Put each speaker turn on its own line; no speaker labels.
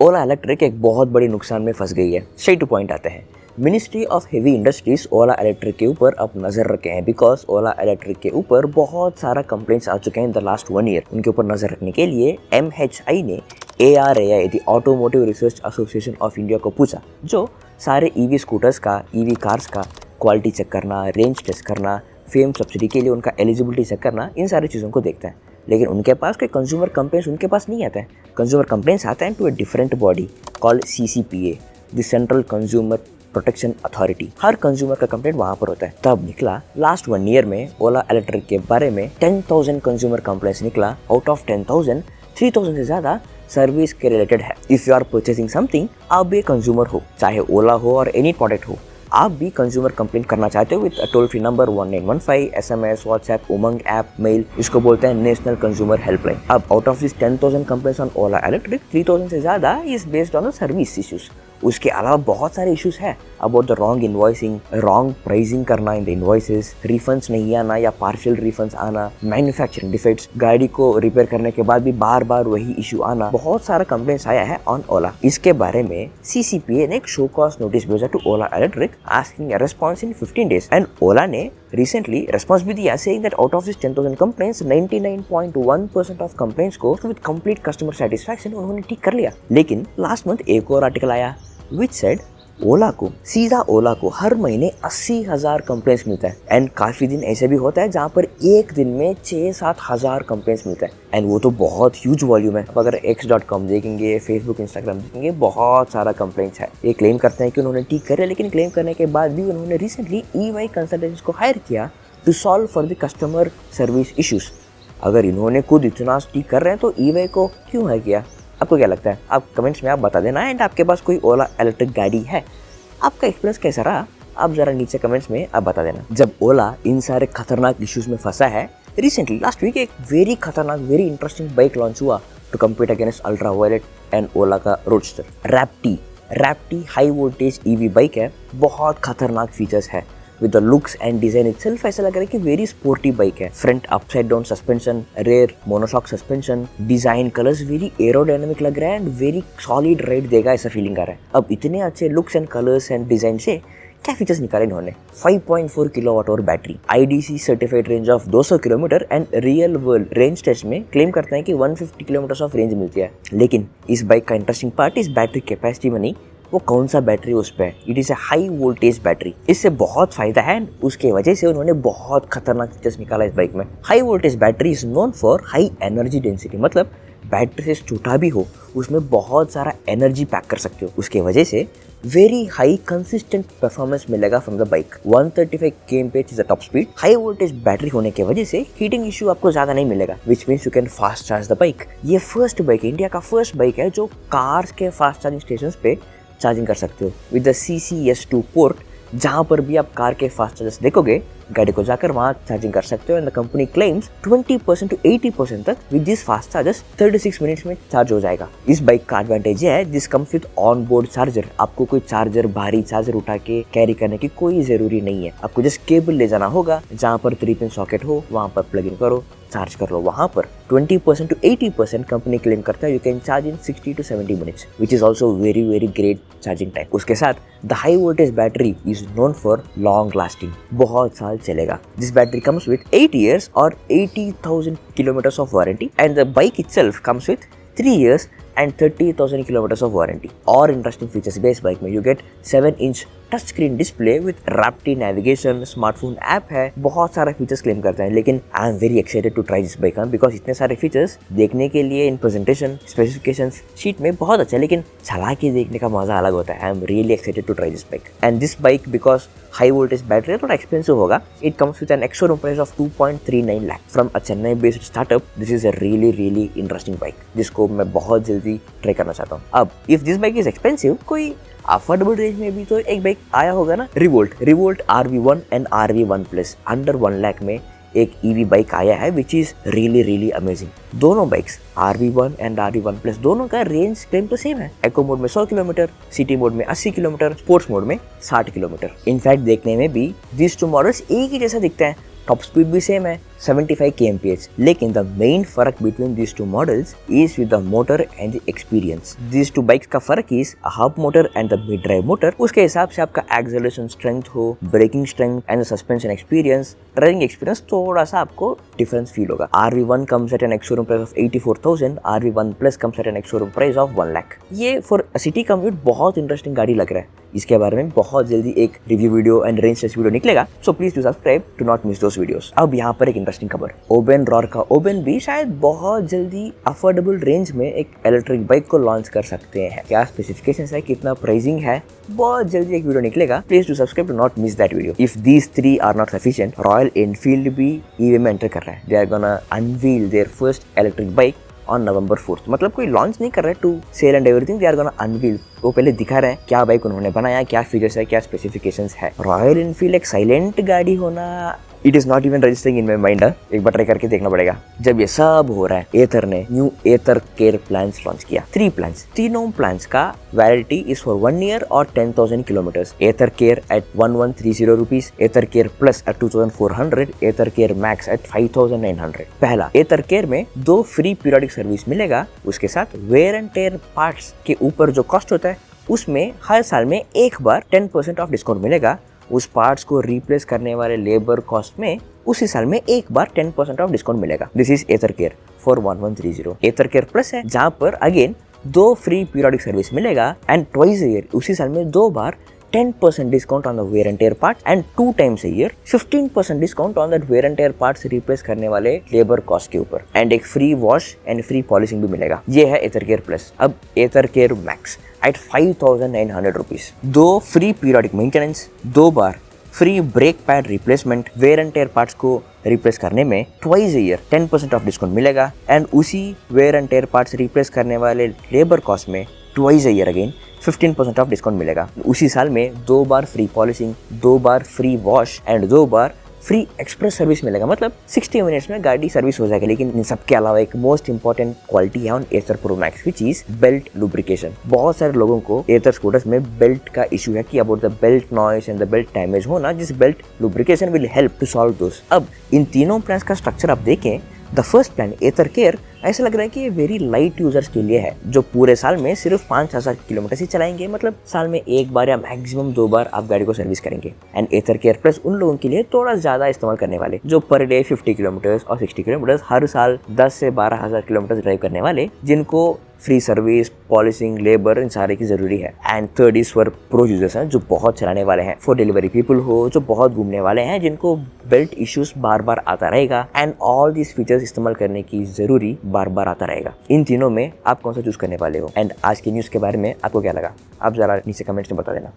ओला electric एक बहुत बड़ी नुकसान में फंस गई है। स्ट्रेट टू पॉइंट आते हैं। Ministry of heavy industries Ola electric के ऊपर अब नजर रखे हैं बिकॉज ओला इलेक्ट्रिक के ऊपर बहुत सारा कंप्लेंट्स आ चुके हैं इन द लास्ट 1 ईयर। उनके ऊपर नजर रखने के लिए MHI ने ARAI the automotive research association of India को पूछा, जो सारे EV स्कूटर्स का, EV कार्स का क्वालिटी चेक करना, रेंज टेस्ट करना, फेम सब्सिडी के लिए उनका एलिजिबिलिटी चेक करना, इन सारी चीज़ों को देखता है। लेकिन उनके पास कोई कंज्यूमर कंप्लेंट्स उनके पास नहीं आता है। कंज्यूमर कंप्लेंट्स आता है to a different body called CCPA, the central consumer protection authority. हर कंज्यूमर का कंप्लेंट वहाँ पर होता है। तब निकला लास्ट 1 ईयर में ओला इलेक्ट्रिक के बारे में 10,000 कंज्यूमर कंप्लेंट्स निकला। आउट ऑफ 10,000, 3,000 से ज़्यादा सर्विस के रिलेटेड है। If you are purchasing something, आप भी कंज्यूमर हो, चाहे ओला हो और एनी प्रोडक्ट हो, आप भी कंज्यूमर कंप्लेंट करना चाहते हो with toll free number 1915, SMS, WhatsApp, Umang app, mail, इसको बोलते हैं नेशनल कंज्यूमर हेल्पलाइन। अब out of this 10,000 complaints on Ola electric, 3,000 से ज़्यादा is based on the service issues. उसके अलावा बहुत सारे इश्यूज हैं about the wrong invoicing, wrong pricing करना इन द इन्वॉइसेस, रिफंड्स नहीं आना या पार्शियल रिफंड्स आना, मैन्युफैक्चरिंग डिफेक्ट्स, गाड़ी को रिपेयर करने के बाद भी बार बार वही इशू आना। बहुत सारा कंप्लेंट्स आया है ऑन ओला। इसके बारे में CCPA ने एक शो कॉज नोटिस भेजा to Ola electric asking a response in 15 days and Ola ने रिसेंटली रिस्पॉन्स भी दिया saying that out of this 10,000 complaints 99.1% of complaints को विद कंप्लीट कस्टमर सेटिस्फैक्शन उन्होंने ठीक कर लिया। लेकिन लास्ट मंथ एक और आर्टिकल आया विच सेड ओला को हर महीने 80,000 कंप्लेंट्स मिलता है। एंड काफ़ी दिन ऐसे भी होता है जहाँ पर एक दिन में 6-7 हज़ार कंप्लेंट्स मिलता है। एंड वो तो बहुत ह्यूज वॉल्यूम है। अब अगर X.com देखेंगे, फेसबुक, इंस्टाग्राम देखेंगे, बहुत सारा कंप्लेंट्स है। ये क्लेम करते हैं कि उन्होंने ठीक करे, लेकिन क्लेम करने के बाद भी उन्होंने रिसेंटली EY कंसल्टेंट्स को हायर किया to solve for the customer service issues. अगर इन्होंने खुद इतना ठीक कर रहे हैं तो EY को क्यों हायर किया? आपको क्या लगता है? आप कमेंट्स में आप बता देना। एंड आपके पास कोई ओला इलेक्ट्रिक गाड़ी है, आपका एक्सपीरियंस कैसा रहा, आप ज़रा नीचे कमेंट्स में आप बता देना। जब ओला इन सारे खतरनाक इश्यूज में फंसा है, रिसेंटली लास्ट वीक एक वेरी खतरनाक, वेरी इंटरेस्टिंग बाइक लॉन्च हुआ to compete against Ultraviolette and Ola का roadster Raptee high voltage EV bike है। बहुत खतरनाक फीचर्स है। With the looks and design itself ऐसा लग रहा है कि वेरी स्पोर्टी बाइक है। Front upside down suspension, rear monoshock suspension, design colours very aerodynamic लग रहा है एंड वेरी सॉलिड राइड देगा ऐसा फीलिंग आ रहा है। अब इतने अच्छे looks and colours and design से क्या फीचर्स निकाले इन्होंने? 5.4 किलोवाट और battery, IDC certified range of 200 kilometre and real world range test में क्लेम करते हैं कि 150 किलोमीटर ऑफ रेंज मिलती है। लेकिन इस बाइक का इंटरेस्टिंग पार्ट इस बैटरी कैपेसिटी में नहीं, वो कौन सा बैटरी उस पर है। It is a high voltage battery. इससे बहुत फायदा है। उसके वजह से उन्होंने बहुत खतरनाक फीचर्स निकाला इस बाइक में। High voltage battery is known for high energy density, मतलब बैटरी से छोटा भी हो उसमें बहुत सारा एनर्जी पैक कर सकते हो। उसके वजह से वेरी हाई कंसिस्टेंट परफॉर्मेंस मिलेगा from the bike. 135 kmph is the top speed. High voltage battery होने की वजह से हीटिंग इश्यू आपको ज्यादा नहीं मिलेगा, which means you can fast charge the bike. ये फर्स्ट बाइक है, इंडिया का फर्स्ट बाइक है जो कार्स के फास्ट चार्जिंग स्टेशन पे चार्जिंग कर सकते हो विद द CCS2 पोर्ट। जहाँ पर भी आप कार के फास्ट चार्जर्स देखोगे, गाड़ी को जाकर वहाँ चार्जिंग कर सकते हो। And the company claims 20% to 80% तक with this fast chargers 36 minutes में चार्ज हो जाएगा। इस बाइक का एडवांटेज है this comes with on board charger. आपको कोई चार्जर, भारी चार्जर उठा के कैरी करने की कोई जरूरी नहीं है। आपको जस्ट केबल ले जाना होगा, जहाँ पर 3-pin सॉकेट हो वहाँ पर प्लग इन करो, चार्ज कर लो। वहाँ पर 20% to 80% कंपनी क्लेम करता है you can charge in 60 to 70 minutes, which is also very great charging time. उसके साथ the high voltage battery is known for long lasting, बहुत साल चलेगा। This battery comes with 8 years और 80,000 kilometers of warranty and the bike itself comes with 3 years and 30,000 kilometers of warranty. और interesting features base bike में you get 7-inch touch screen display with Raptee navigation, smartphone app है, बहुत सारा features claim करते हैं। लेकिन I am very excited to try this bike because इतने सारे फीचर्स देखने के लिए इन प्रेजेंटेशन स्पेसिफिकेशंस शीट में बहुत अच्छा है, लेकिन चला के देखने का मजा अलग होता है। I am really excited to try this bike. And this bike because high voltage battery थोड़ा एक्सपेंसिव होगा। It comes with an ex-showroom price of 2.39 lakh from a Chennai based startup. This is a really interesting bike जिसको मैं बहुत जल्दी ट्राई करना चाहता हूँ। अब if this bike is expensive, कोई अफोर्डेबल रेंज में भी तो एक बाइक आया होगा ना, revolt RV1 and RV1+। Under 1 lakh में एक EV बाइक आया है विच इज रियली अमेजिंग। दोनों बाइक्स RV1 एंड RV1+ दोनों का रेंज क्लेम तो सेम है। एको मोड में 100 किलोमीटर, सिटी मोड में 80 किलोमीटर, स्पोर्ट्स मोड में 60 किलोमीटर। इनफैक्ट देखने में भी दिस टू मॉडल्स एक ही जैसा दिखते हैं। टॉप स्पीड भी सेम है, 75 kmph. लेकिन द मेन फर्क between these two models is with the motor and the experience. These two bikes का फर्क is a hub motor and the mid drive motor. उसके हिसाब से आपका acceleration strength हो, braking strength and the suspension experience, driving experience थोड़ा सा आपको डिफरेंस फील होगा। RV1 comes at an ex-showroom price of 84,000, RV1 Plus comes at an ex-showroom price of 1 lakh। ये फॉर सिटी कम्यूट बहुत interesting गाड़ी लग रहा है। इसके बारे में बहुत जल्दी एक review video and range test video निकलेगा, so please do subscribe to not miss those videos. अब यहाँ पर एक इंटरेस्टिंग खबर, ओबेन रॉर का ओबेन भी शायद बहुत जल्दी अफोर्डेबल रेंज में एक इलेक्ट्रिक बाइक को लॉन्च कर सकते हैं। क्या स्पेसिफिकेशंस है, कितना प्राइसिंग है, बहुत जल्दी एक वीडियो निकलेगा। Please do subscribe to not miss that video. If these three are not sufficient, Royal Enfield भी ईवी में एंटर कर रहा है। They are gonna unveil their first electric bike on November 4th। मतलब कोई लॉन्च नहीं कर रहा है to sell and everything, they are gonna unveil. वो पहले दिखा रहे हैं क्या बाइक उन्होंने बनाया, क्या फीचर्स है, क्या स्पेसिफिकेशंस है। रॉयल एनफील्ड एक साइलेंट गाड़ी होना, it is not even registering in my mind. एक बार ट्राई करके देखना पड़ेगा। जब ये सब हो रहा है, एथर ने न्यू एथर केयर प्लान्स लॉन्च किया। 3 प्लान्स, तीनों प्लान्स का वैलिडिटी इज फॉर 1 ईयर और 10,000 kilometres. Ather care at 1130 rupees, Ather care plus at 2400, Ather care max at 5900। पहला, एथर केयर में 2 फ्री पीरियोडिक सर्विस मिलेगा। उसके साथ वेयर एंड टेयर पार्ट्स के ऊपर जो कॉस्ट होता है उसमें हर साल में एक बार 10% ऑफ डिस्काउंट मिलेगा। उस पार्ट्स को रिप्लेस करने वाले लेबर कॉस्ट में उसी साल में एक बार 10% ऑफ डिस्काउंट मिलेगा। This is Ather care for 1130। Ather care plus है जहां पर अगेन 2 फ्री पीरियोडिक सर्विस मिलेगा एंड ट्वाइस अ ईयर, उसी साल में 2 बार 10% discount on the wear and tear parts and 2 times a year 15% discount on that wear and tear parts replace करने वाले लेबर कॉस्ट के ऊपर, एंड एक free wash and free polishing भी मिलेगा। ये है एथर केयर प्लस। अब Ather care max at 5900 rupees, 2 free periodic maintenance, 2 बार free brake pad replacement, wear and tear parts को रिप्लेस करने में twice a year 10% off discount मिलेगा एंड उसी wear and tear parts replace करने वाले लेबर कॉस्ट में twice a year again 15% off discount मिलेगा। उसी साल में 2 बार फ्री पॉलिशिंग, 2 बार फ्री वॉश एंड 2 बार फ्री एक्सप्रेस सर्विस मिलेगा। मतलब 60 मिनट्स में गाड़ी सर्विस हो जाएगी। लेकिन इन सब के अलावा एक मोस्ट इंपॉर्टेंट क्वालिटी है on Ather pro max, which is belt lubrication. बहुत सारे लोगों को एथर स्कूटर्स में बेल्ट का इशू है कि about the belt noise and the belt damage होना, जिस belt lubrication will help to solve those. अब इन तीनों प्लान्स का स्ट्रक्चर आप देखें, the first plan Ather care ऐसा लग रहा है कि ये वेरी लाइट यूजर्स के लिए है जो पूरे साल में सिर्फ 5000 किलोमीटर ही चलाएंगे। मतलब साल में एक बार या मैक्सिमम 2 बार आप गाड़ी को सर्विस करेंगे। एंड एथर केयर प्लस उन लोगों के लिए थोड़ा ज्यादा इस्तेमाल करने वाले, जो पर डे 50 किलोमीटर और 60 किलोमीटर हर साल 10 से 12,000 किलोमीटर ड्राइव करने वाले, जिनको free service, polishing, labour in सारे की जरूरी है। And third is for pro users हैं जो बहुत चलाने वाले हैं, फॉर डिलीवरी पीपल हो जो बहुत घूमने वाले हैं, जिनको बेल्ट इश्यूज बार बार आता रहेगा एंड ऑल दिस फीचर्स इस्तेमाल करने की जरूरी बार बार आता रहेगा। इन तीनों में आप कौन सा चूज करने वाले हो? एंड आज की न्यूज़ के बारे में आपको क्या लगा, आप जरा नीचे कमेंट्स में बता देना।